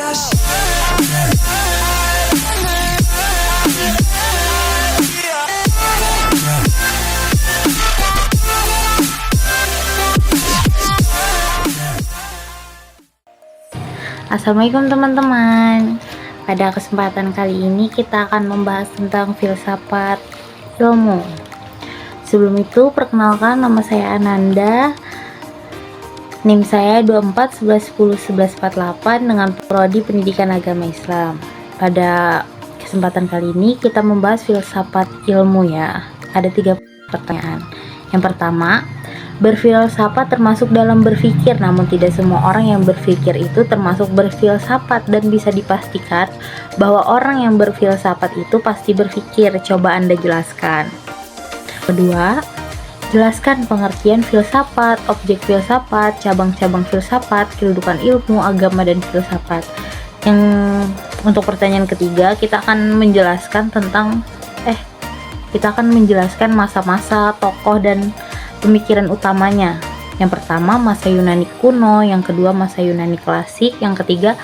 Assalamualaikum teman-teman. Pada kesempatan kali ini kita akan membahas tentang filsafat ilmu. Sebelum itu perkenalkan, nama saya Ananda. NIM saya 2411101148 dengan prodi Pendidikan Agama Islam. Pada kesempatan kali ini kita membahas filsafat ilmu ya. Ada 3 pertanyaan. Yang pertama, berfilsafat termasuk dalam berpikir, namun tidak semua orang yang berpikir itu termasuk berfilsafat, dan bisa dipastikan bahwa orang yang berfilsafat itu pasti berpikir. Coba Anda jelaskan. Kedua, jelaskan pengertian filsafat, objek filsafat, cabang-cabang filsafat, kedudukan ilmu, agama, dan filsafat. Yang untuk pertanyaan ketiga, kita akan menjelaskan masa-masa, tokoh, dan pemikiran utamanya. Yang pertama, masa Yunani kuno, yang kedua masa Yunani klasik, yang ketiga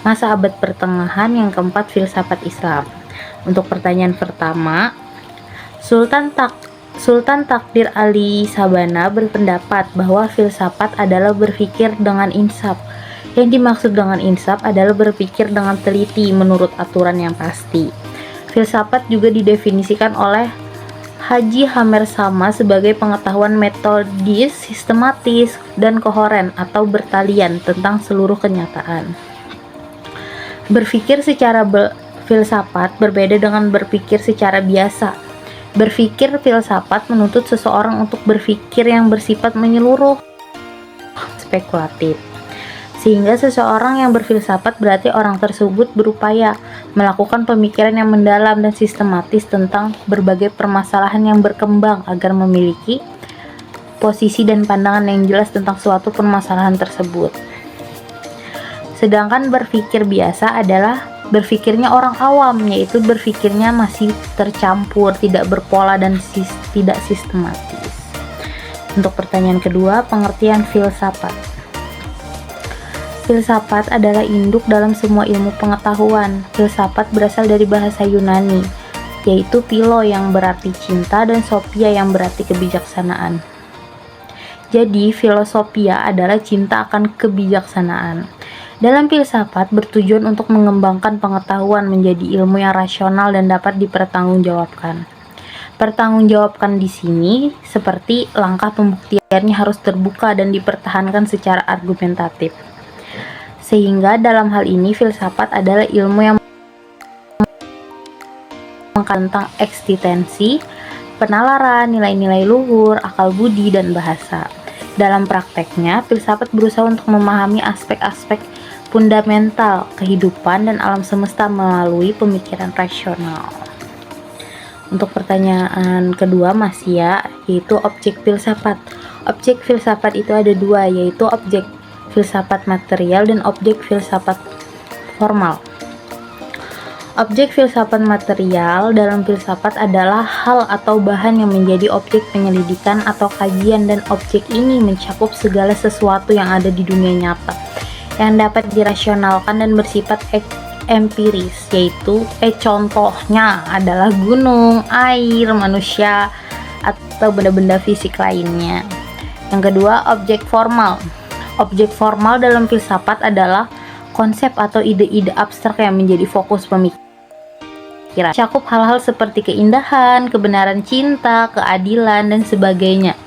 masa abad pertengahan, yang keempat filsafat Islam. Untuk pertanyaan pertama, Sultan Takdir Ali Sabana berpendapat bahwa filsafat adalah berpikir dengan insaf. Yang dimaksud dengan insaf adalah berpikir dengan teliti menurut aturan yang pasti. Filsafat juga didefinisikan oleh Haji Hamersama sebagai pengetahuan metodis, sistematis, dan kohoren atau bertalian tentang seluruh kenyataan. Berpikir secara filsafat berbeda dengan berpikir secara biasa. Berpikir filsafat menuntut seseorang untuk berpikir yang bersifat menyeluruh, spekulatif. Sehingga seseorang yang berfilsafat berarti orang tersebut berupaya melakukan pemikiran yang mendalam dan sistematis tentang berbagai permasalahan yang berkembang agar memiliki posisi dan pandangan yang jelas tentang suatu permasalahan tersebut. Sedangkan berpikir biasa adalah berpikirnya orang awam, yaitu berpikirnya masih tercampur, tidak berpola, dan tidak sistematis. Untuk pertanyaan kedua, pengertian filsafat. Filsafat adalah induk dalam semua ilmu pengetahuan. Filsafat berasal dari bahasa Yunani, yaitu philo yang berarti cinta dan sophia yang berarti kebijaksanaan. Jadi, filosofia adalah cinta akan kebijaksanaan. Dalam filsafat bertujuan untuk mengembangkan pengetahuan menjadi ilmu yang rasional dan dapat dipertanggungjawabkan. Pertanggungjawabkan di sini seperti langkah pembuktiannya harus terbuka dan dipertahankan secara argumentatif. Sehingga dalam hal ini filsafat adalah ilmu yang tentang eksistensi, penalaran, nilai-nilai luhur, akal budi, dan bahasa. Dalam prakteknya, filsafat berusaha untuk memahami aspek-aspek fundamental kehidupan dan alam semesta melalui pemikiran rasional. Untuk pertanyaan kedua masih ya, yaitu objek filsafat. Objek filsafat itu ada 2, yaitu objek filsafat material dan objek filsafat formal. Objek filsafat material dalam filsafat adalah hal atau bahan yang menjadi objek penyelidikan atau kajian, dan objek ini mencakup segala sesuatu yang ada di dunia nyata yang dapat dirasionalkan dan bersifat empiris, yaitu contohnya adalah gunung, air, manusia, atau benda-benda fisik lainnya. Yang kedua, objek formal. Objek formal dalam filsafat adalah konsep atau ide-ide abstrak yang menjadi fokus pemikiran. Cakup hal-hal seperti keindahan, kebenaran cinta, keadilan, dan sebagainya.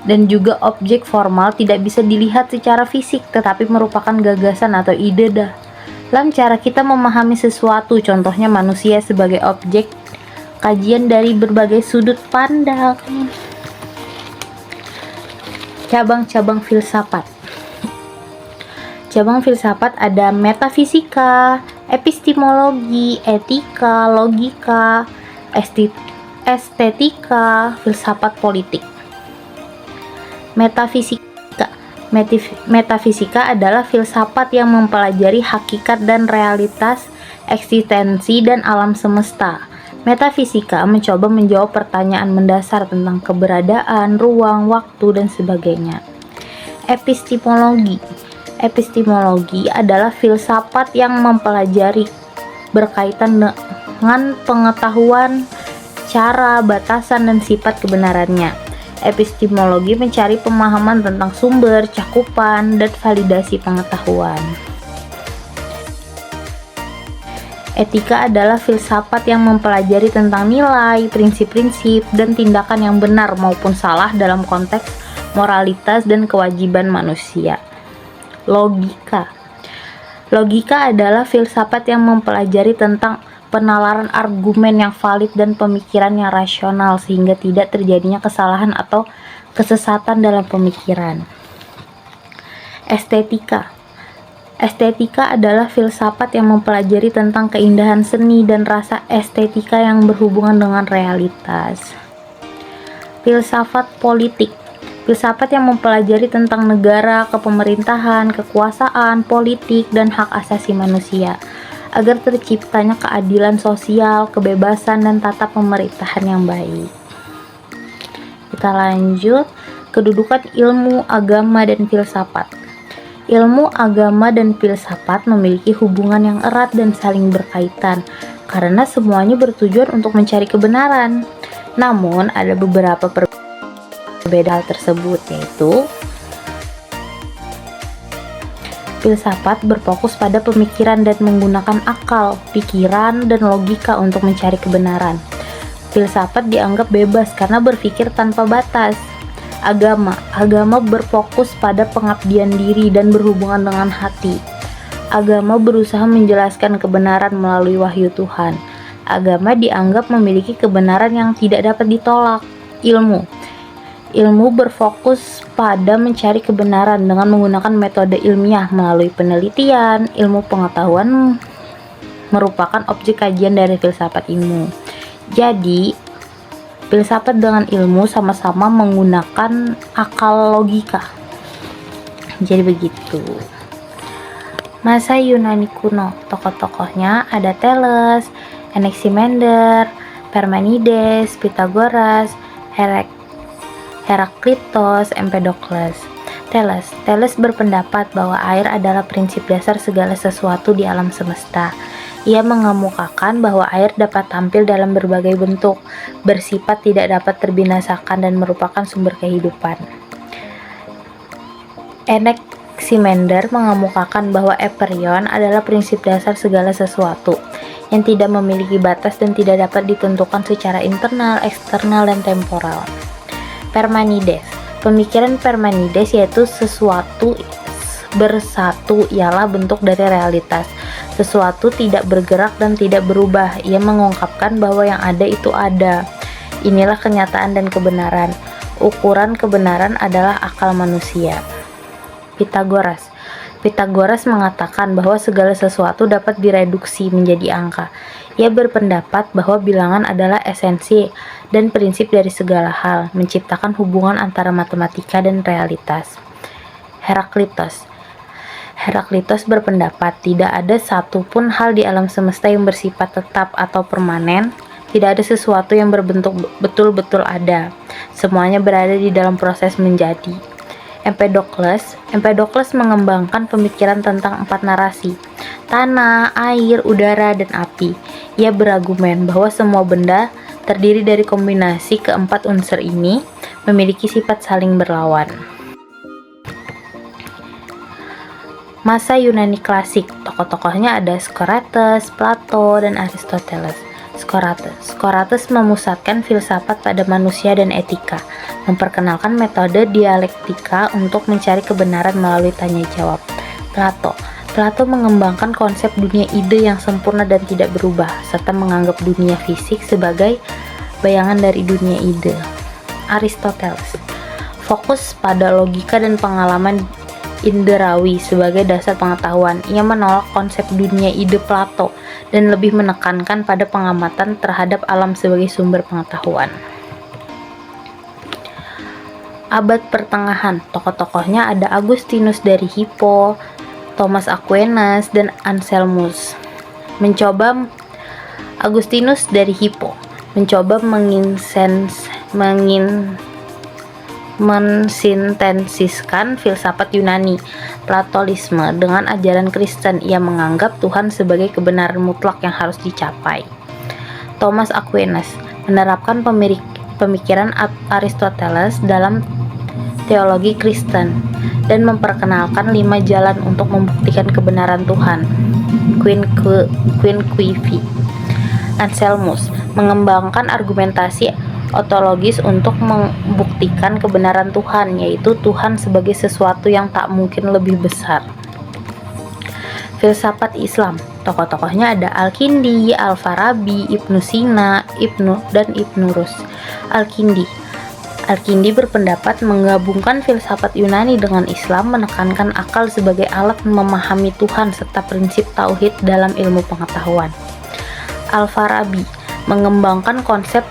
Dan juga objek formal tidak bisa dilihat secara fisik, tetapi merupakan gagasan atau ide dalam cara kita memahami sesuatu. Contohnya manusia sebagai objek kajian dari berbagai sudut pandang. Cabang-cabang filsafat. Cabang filsafat ada metafisika, epistemologi, etika, logika, estetika, filsafat politik. Metafisika adalah filsafat yang mempelajari hakikat dan realitas eksistensi dan alam semesta. Metafisika mencoba menjawab pertanyaan mendasar tentang keberadaan, ruang, waktu, dan sebagainya. Epistemologi. Epistemologi adalah filsafat yang mempelajari berkaitan dengan pengetahuan, cara, batasan, dan sifat kebenarannya. Epistemologi mencari pemahaman tentang sumber, cakupan, dan validasi pengetahuan. Etika adalah filsafat yang mempelajari tentang nilai, prinsip-prinsip, dan tindakan yang benar maupun salah dalam konteks moralitas dan kewajiban manusia. Logika adalah filsafat yang mempelajari tentang penalaran argumen yang valid dan pemikiran yang rasional sehingga tidak terjadinya kesalahan atau kesesatan dalam pemikiran. Estetika adalah filsafat yang mempelajari tentang keindahan seni dan rasa estetika yang berhubungan dengan realitas. Filsafat politik yang mempelajari tentang negara, kepemerintahan, kekuasaan, politik, dan hak asasi manusia agar terciptanya keadilan sosial, kebebasan, dan tata pemerintahan yang baik. Kita lanjut, kedudukan ilmu, agama, dan filsafat. Ilmu, agama, dan filsafat memiliki hubungan yang erat dan saling berkaitan karena semuanya bertujuan untuk mencari kebenaran. Namun, ada beberapa perbedaan hal tersebut, yaitu filsafat berfokus pada pemikiran dan menggunakan akal, pikiran, dan logika untuk mencari kebenaran. Filsafat dianggap bebas karena berpikir tanpa batas. Agama berfokus pada pengabdian diri dan berhubungan dengan hati. Agama berusaha menjelaskan kebenaran melalui wahyu Tuhan. Agama dianggap memiliki kebenaran yang tidak dapat ditolak. Ilmu berfokus pada mencari kebenaran dengan menggunakan metode ilmiah melalui penelitian. Ilmu pengetahuan merupakan objek kajian dari filsafat ilmu. Jadi, filsafat dengan ilmu sama-sama menggunakan akal logika. Jadi begitu. Masa Yunani kuno, tokoh-tokohnya ada Thales, Anaximander, Parmenides, Pythagoras, Heraklitos, Empedokles. Thales berpendapat bahwa air adalah prinsip dasar segala sesuatu di alam semesta. Ia mengemukakan bahwa air dapat tampil dalam berbagai bentuk, bersifat tidak dapat terbinasakan dan merupakan sumber kehidupan. Anaximander mengemukakan bahwa eperion adalah prinsip dasar segala sesuatu yang tidak memiliki batas dan tidak dapat ditentukan secara internal, eksternal, dan temporal. Pemikiran Parmenides yaitu sesuatu bersatu ialah bentuk dari realitas. Sesuatu tidak bergerak dan tidak berubah. Ia mengungkapkan bahwa yang ada itu ada. Inilah kenyataan dan kebenaran. Ukuran kebenaran adalah akal manusia. Pythagoras mengatakan bahwa segala sesuatu dapat direduksi menjadi angka. Ia berpendapat bahwa bilangan adalah esensi dan prinsip dari segala hal, menciptakan hubungan antara matematika dan realitas. Heraklitos berpendapat tidak ada satupun hal di alam semesta yang bersifat tetap atau permanen. Tidak ada sesuatu yang berbentuk betul-betul ada. Semuanya berada di dalam proses menjadi. Empedokles mengembangkan pemikiran tentang 4 narasi: tanah, air, udara, dan api. Ia berargumen bahwa semua benda terdiri dari kombinasi keempat unsur ini memiliki sifat saling berlawan. Masa Yunani klasik, tokoh-tokohnya ada Socrates, Plato, dan Aristoteles. Socrates memusatkan filsafat pada manusia dan etika, memperkenalkan metode dialektika untuk mencari kebenaran melalui tanya jawab. Plato mengembangkan konsep dunia ide yang sempurna dan tidak berubah, serta menganggap dunia fisik sebagai bayangan dari dunia ide. Aristoteles fokus pada logika dan pengalaman inderawi sebagai dasar pengetahuan. Ia menolak konsep dunia ide Plato dan lebih menekankan pada pengamatan terhadap alam sebagai sumber pengetahuan. Abad pertengahan, tokoh-tokohnya ada Agustinus dari Hippo, Thomas Aquinas, dan Anselmus. Agustinus dari Hippo mencoba mensintesiskan filsafat Yunani, Platonisme, dengan ajaran Kristen. Ia menganggap Tuhan sebagai kebenaran mutlak yang harus dicapai. Thomas Aquinas menerapkan pemikiran Aristoteles dalam teologi Kristen dan memperkenalkan 5 jalan untuk membuktikan kebenaran Tuhan. Quinquivi. Anselmus mengembangkan argumentasi ontologis untuk membuktikan kebenaran Tuhan, yaitu Tuhan sebagai sesuatu yang tak mungkin lebih besar. Filsafat Islam, tokoh-tokohnya ada Al-Kindi, Al-Farabi, Ibnu Sina, dan Ibnu Rus. Al-Kindi berpendapat menggabungkan filsafat Yunani dengan Islam, menekankan akal sebagai alat memahami Tuhan serta prinsip tauhid dalam ilmu pengetahuan. Al-Farabi mengembangkan konsep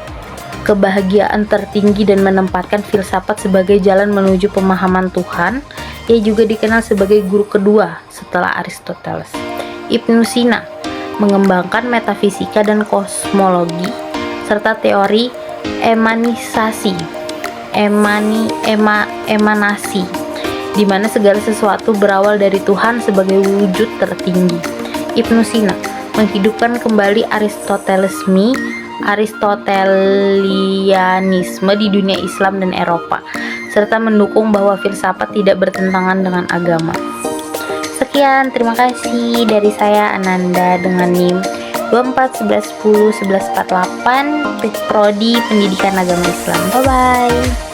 kebahagiaan tertinggi dan menempatkan filsafat sebagai jalan menuju pemahaman Tuhan. Ia juga dikenal sebagai guru kedua setelah Aristoteles. Ibnu Sina mengembangkan metafisika dan kosmologi serta teori emanasi, di mana segala sesuatu berawal dari Tuhan sebagai wujud tertinggi. Ibnu Sina menghidupkan kembali Aristotelianisme di dunia Islam dan Eropa, serta mendukung bahwa filsafat tidak bertentangan dengan agama. Sekian, terima kasih dari saya Ananda dengan NIM 2411101148 Prodi Pendidikan Agama Islam. Bye bye.